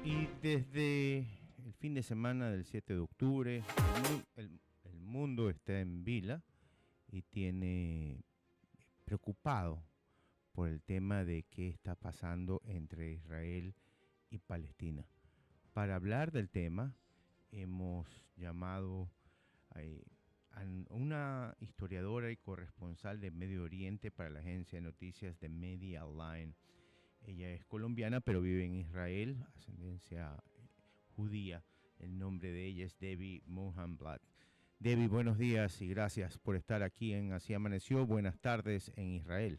Y desde el fin de semana del 7 de octubre, el mundo está en vila y tiene preocupado por el tema de qué está pasando entre Israel y Palestina. Para hablar del tema, hemos llamado a una historiadora y corresponsal de Medio Oriente para la agencia de noticias de Media Line. Ella es colombiana, pero vive en Israel, ascendencia judía. El nombre de ella es Debbie Mohanblad. Debbie, buenos días y gracias por estar aquí en Así Amaneció. Buenas tardes en Israel.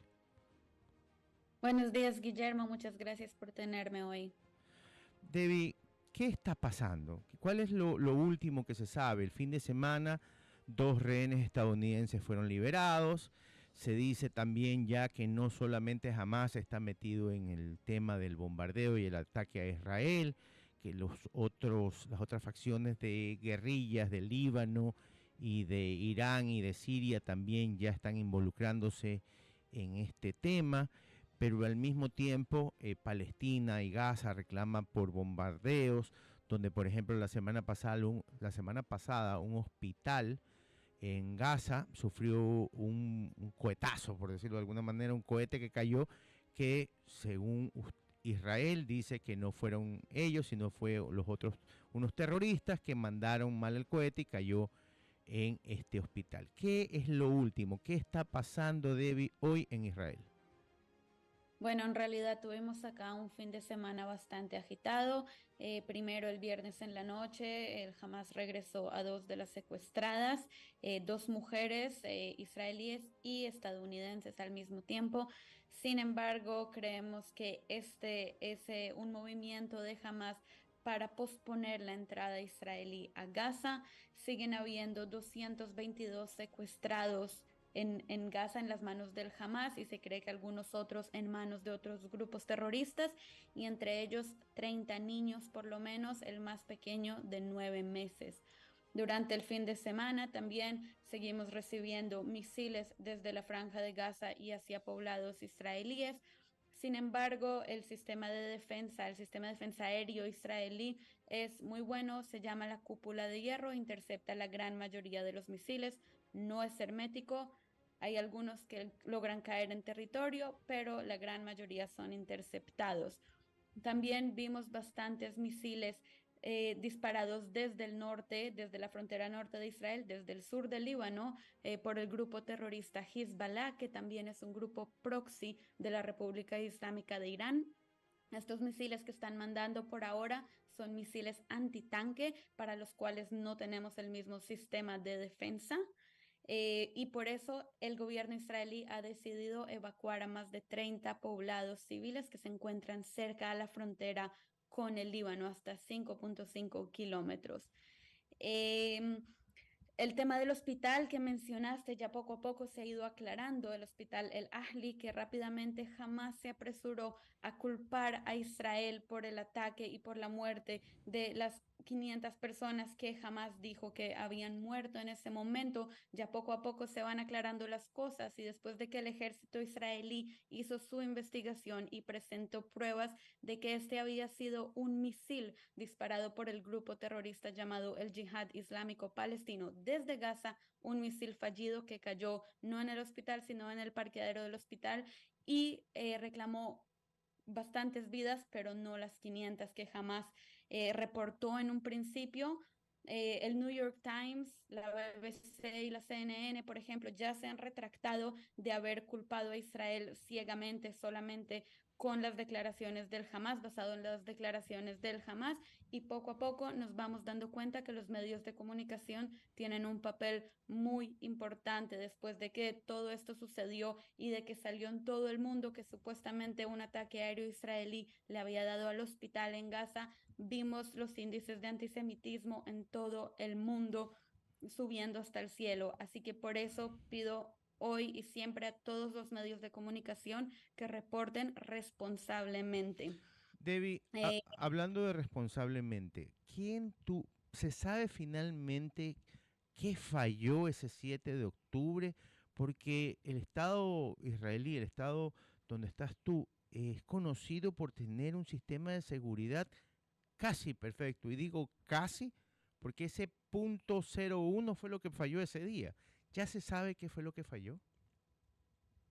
Buenos días, Guillermo. Muchas gracias por tenerme hoy. Debbie, ¿qué está pasando? ¿Cuál es lo último que se sabe? El fin de semana, 2 rehenes estadounidenses fueron liberados. Se dice también ya que no solamente Hamas está metido en el tema del bombardeo y el ataque a Israel, que las otras facciones de guerrillas del Líbano y de Irán y de Siria también ya están involucrándose en este tema, pero al mismo tiempo Palestina y Gaza reclaman por bombardeos, donde por ejemplo la semana pasada un hospital en Gaza sufrió un cohetazo, por decirlo de alguna manera, un cohete que cayó, que según Israel dice que no fueron ellos, sino fue los otros, unos terroristas que mandaron mal el cohete y cayó en este hospital. ¿Qué es lo último? ¿Qué está pasando, Debbie, hoy en Israel? Bueno, en realidad tuvimos acá un fin de semana bastante agitado. Primero el viernes en la noche, el Hamas regresó a 2 de las secuestradas, 2 mujeres israelíes y estadounidenses al mismo tiempo. Sin embargo, creemos que este es un movimiento de Hamas para posponer la entrada israelí a Gaza. Siguen habiendo 222 secuestrados en Gaza en las manos del Hamas y se cree que algunos otros en manos de otros grupos terroristas y entre ellos 30 niños por lo menos, el más pequeño de 9 meses. Durante el fin de semana también seguimos recibiendo misiles desde la Franja de Gaza y hacia poblados israelíes. Sin embargo, el sistema de defensa aéreo israelí es muy bueno, se llama la cúpula de hierro, intercepta la gran mayoría de los misiles, no es hermético, hay algunos que logran caer en territorio, pero la gran mayoría son interceptados. También vimos bastantes misiles disparados desde el norte, desde la frontera norte de Israel, desde el sur del Líbano, por el grupo terrorista Hezbollah, que también es un grupo proxy de la República Islámica de Irán. Estos misiles que están mandando por ahora son misiles antitanque para los cuales no tenemos el mismo sistema de defensa. Y por eso el gobierno israelí ha decidido evacuar a más de 30 poblados civiles que se encuentran cerca a la frontera con el Líbano, hasta 5,5 kilómetros. Eh, el tema del hospital que mencionaste ya poco a poco se ha ido aclarando. El hospital El Ahli, que rápidamente jamás se apresuró a culpar a Israel por el ataque y por la muerte de las 500 personas que jamás dijo que habían muerto en ese momento. Ya poco a poco se van aclarando las cosas y después de que el ejército israelí hizo su investigación y presentó pruebas de que este había sido un misil disparado por el grupo terrorista llamado el Yihad Islámico Palestino desde Gaza, un misil fallido que cayó no en el hospital, sino en el parqueadero del hospital y reclamó bastantes vidas, pero no las 500 que jamás reportó en un principio. El New York Times, la BBC y la CNN, por ejemplo, ya se han retractado de haber culpado a Israel ciegamente solamente con las declaraciones del Hamas, basado en las declaraciones del Hamas, y poco a poco nos vamos dando cuenta que los medios de comunicación tienen un papel muy importante después de que todo esto sucedió y de que salió en todo el mundo que supuestamente un ataque aéreo israelí le había dado al hospital en Gaza. Vimos los índices de antisemitismo en todo el mundo subiendo hasta el cielo. Así que por eso pido hoy y siempre a todos los medios de comunicación que reporten responsablemente. Debbie, Eh, hablando de responsablemente, ¿se sabe finalmente qué falló ese 7 de octubre? Porque el Estado israelí, el Estado donde estás tú, es conocido por tener un sistema de seguridad casi perfecto. Y digo casi porque ese .01 fue lo que falló ese día. ¿Ya se sabe qué fue lo que falló?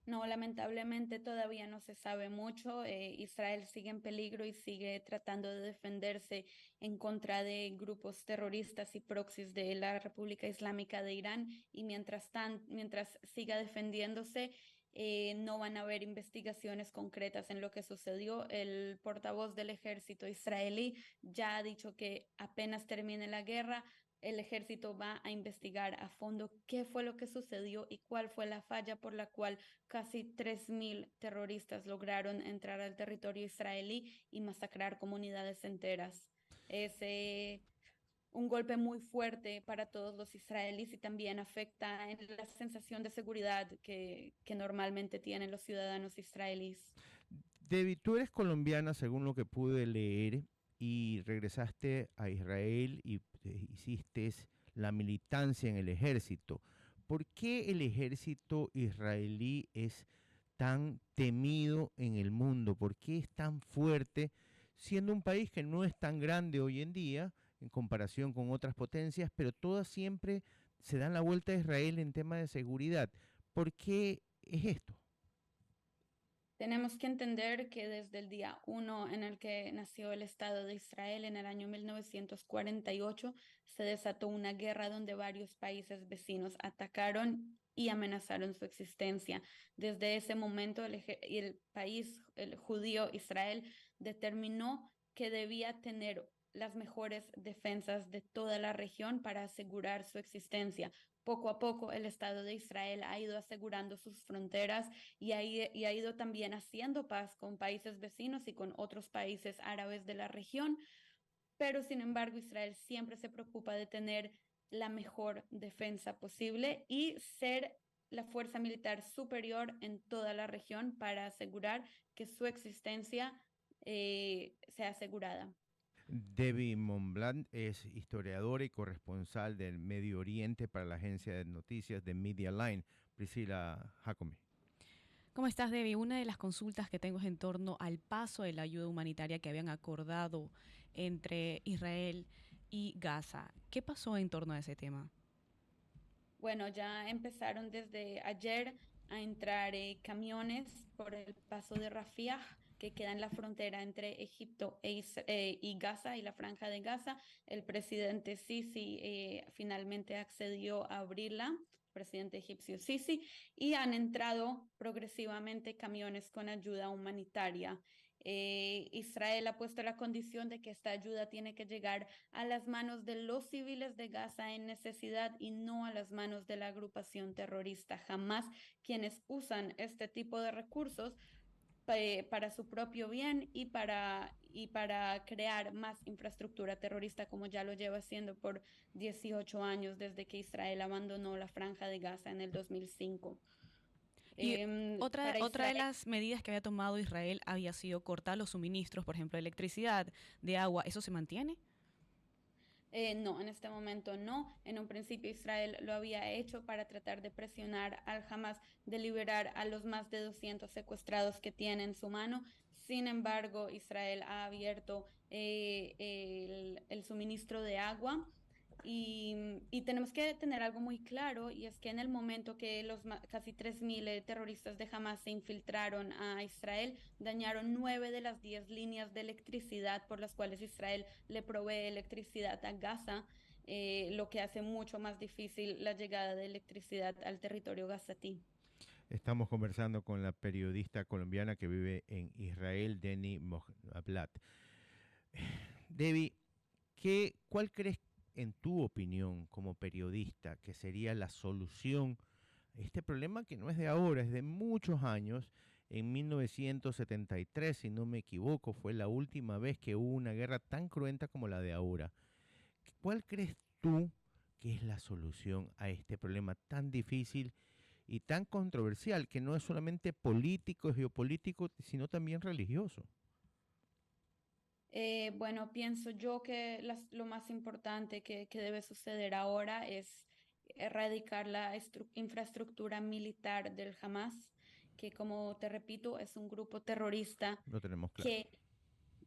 No, lamentablemente todavía no se sabe mucho. Israel sigue en peligro y sigue tratando de defenderse en contra de grupos terroristas y proxies de la República Islámica de Irán. Y mientras siga defendiéndose, no van a haber investigaciones concretas en lo que sucedió. El portavoz del ejército israelí ya ha dicho que apenas termine la guerra, el ejército va a investigar a fondo qué fue lo que sucedió y cuál fue la falla por la cual casi 3.000 terroristas lograron entrar al territorio israelí y masacrar comunidades enteras. Es un golpe muy fuerte para todos los israelíes y también afecta en la sensación de seguridad que normalmente tienen los ciudadanos israelíes. David, tú eres colombiana, según lo que pude leer, y regresaste a Israel y hiciste la militancia en el ejército. ¿Por qué el ejército israelí es tan temido en el mundo? ¿Por qué es tan fuerte, siendo un país que no es tan grande hoy en día en comparación con otras potencias, pero todas siempre se dan la vuelta a Israel en tema de seguridad? ¿Por qué es esto? Tenemos que entender que desde el día uno en el que nació el Estado de Israel, en el año 1948, se desató una guerra donde varios países vecinos atacaron y amenazaron su existencia. Desde ese momento, el país, el judío Israel, determinó que debía tener las mejores defensas de toda la región para asegurar su existencia. Poco a poco, el Estado de Israel ha ido asegurando sus fronteras y ha ido también haciendo paz con países vecinos y con otros países árabes de la región, pero sin embargo Israel siempre se preocupa de tener la mejor defensa posible y ser la fuerza militar superior en toda la región para asegurar que su existencia sea asegurada. Debbie Monblanc es historiadora y corresponsal del Medio Oriente para la agencia de noticias de Media Line. Priscila Jacome. ¿Cómo estás, Debbie? Una de las consultas que tengo es en torno al paso de la ayuda humanitaria que habían acordado entre Israel y Gaza. ¿Qué pasó en torno a ese tema? Bueno, ya empezaron desde ayer a entrar camiones por el paso de Rafah, que queda en la frontera entre Egipto y Gaza y la Franja de Gaza. El presidente Sisi finalmente accedió a abrirla, presidente egipcio Sisi, y han entrado progresivamente camiones con ayuda humanitaria. Israel ha puesto la condición de que esta ayuda tiene que llegar a las manos de los civiles de Gaza en necesidad y no a las manos de la agrupación terrorista. Jamás quienes usan este tipo de recursos para su propio bien y para crear más infraestructura terrorista como ya lo lleva haciendo por 18 años desde que Israel abandonó la Franja de Gaza en el 2005. Y Para otra de Israel las medidas que había tomado Israel había sido cortar los suministros, por ejemplo, de electricidad, de agua. ¿Eso se mantiene? No, en este momento no. En un principio Israel lo había hecho para tratar de presionar al Hamas de liberar a los más de 200 secuestrados que tiene en su mano. Sin embargo, Israel ha abierto el suministro de agua y tenemos que tener algo muy claro, y es que en el momento que los casi 3.000 terroristas de Hamas se infiltraron a Israel, dañaron 9 de las 10 líneas de electricidad por las cuales Israel le provee electricidad a Gaza, lo que hace mucho más difícil la llegada de electricidad al territorio gazatí. Estamos conversando con la periodista colombiana que vive en Israel, Deni Mohablat. Debbie, ¿cuál crees, en tu opinión, como periodista, que sería la solución a este problema que no es de ahora, es de muchos años? En 1973, si no me equivoco, fue la última vez que hubo una guerra tan cruenta como la de ahora. ¿Cuál crees tú que es la solución a este problema tan difícil y tan controversial, que no es solamente político, geopolítico, sino también religioso? Bueno, pienso yo que lo más importante que debe suceder ahora es erradicar la infraestructura militar del Hamas, que como te repito, es un grupo terrorista Lo tenemos claro. que,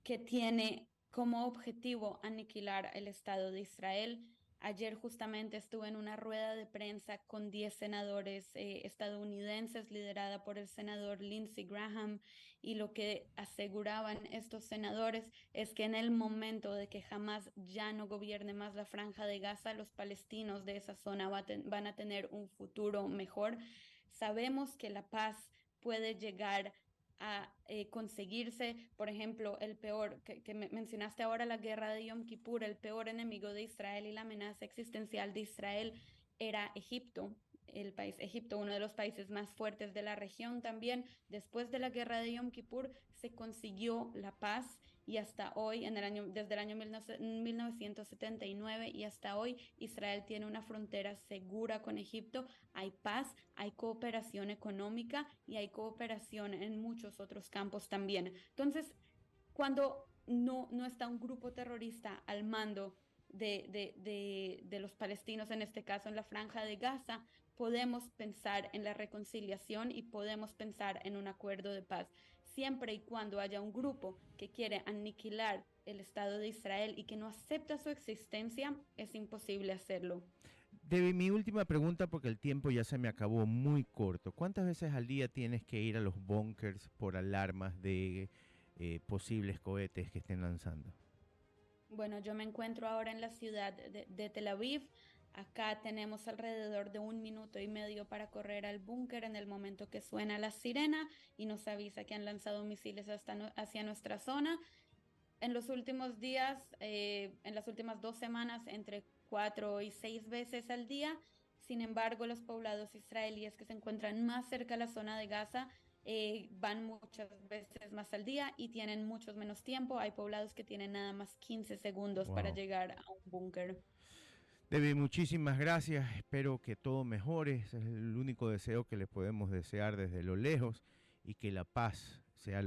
que tiene como objetivo aniquilar el Estado de Israel. Ayer justamente estuve en una rueda de prensa con 10 senadores estadounidenses liderada por el senador Lindsey Graham, y lo que aseguraban estos senadores es que en el momento de que Hamas ya no gobierne más la Franja de Gaza, los palestinos de esa zona van a tener un futuro mejor. Sabemos que la paz puede llegar a conseguirse. Por ejemplo, el peor, que mencionaste ahora, la guerra de Yom Kippur, el peor enemigo de Israel y la amenaza existencial de Israel era Egipto. El país Egipto, uno de los países más fuertes de la región también. Después de la guerra de Yom Kippur se consiguió la paz, y hasta hoy, desde el año 1979 y hasta hoy, Israel tiene una frontera segura con Egipto. Hay paz, hay cooperación económica y hay cooperación en muchos otros campos también. Entonces, cuando no está un grupo terrorista al mando de los palestinos, en este caso en la Franja de Gaza, podemos pensar en la reconciliación y podemos pensar en un acuerdo de paz. Siempre y cuando haya un grupo que quiere aniquilar el Estado de Israel y que no acepta su existencia, es imposible hacerlo. Debbie, mi última pregunta, porque el tiempo ya se me acabó muy corto. ¿Cuántas veces al día tienes que ir a los búnkers por alarmas de posibles cohetes que estén lanzando? Bueno, yo me encuentro ahora en la ciudad de Tel Aviv. Acá tenemos alrededor de 1 minuto y medio para correr al búnker en el momento que suena la sirena y nos avisa que han lanzado misiles hacia nuestra zona. En los últimos días, en las últimas 2 semanas, entre 4 y 6 veces al día. Sin embargo, los poblados israelíes que se encuentran más cerca de la zona de Gaza van muchas veces más al día y tienen mucho menos tiempo. Hay poblados que tienen nada más 15 segundos para Wow. llegar a un búnker. Debbie, muchísimas gracias. Espero que todo mejore. Ese es el único deseo que le podemos desear desde lo lejos y que la paz sea